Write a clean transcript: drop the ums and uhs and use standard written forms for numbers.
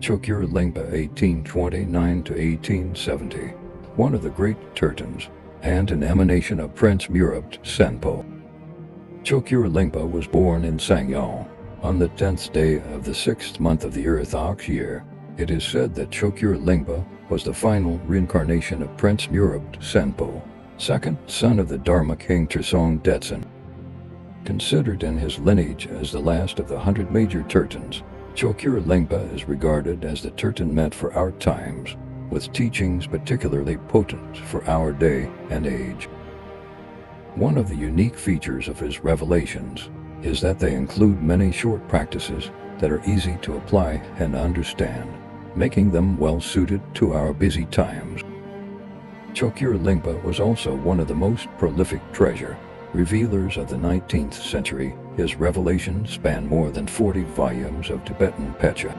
Chokgyur Lingpa 1829 to 1870, one of the great tertons, and an emanation of Prince Murub Tsenpo. Chokgyur Lingpa was born in Sangyal on the 10th day of the 6th month of the Orthodox year. It is said that Chokgyur Lingpa was the final reincarnation of Prince Murub Tsenpo, second son of the Dharma king Trisong Detsen. Considered in his lineage as the last of the 100 major tertons, Chokgyur Lingpa is regarded as the terton meant for our times, with teachings particularly potent for our day and age. One of the unique features of his revelations is that they include many short practices that are easy to apply and understand, making them well-suited to our busy times. Chokgyur Lingpa was also one of the most prolific treasure revealers of the 19th century. His revelations span more than 40 volumes of Tibetan pecha.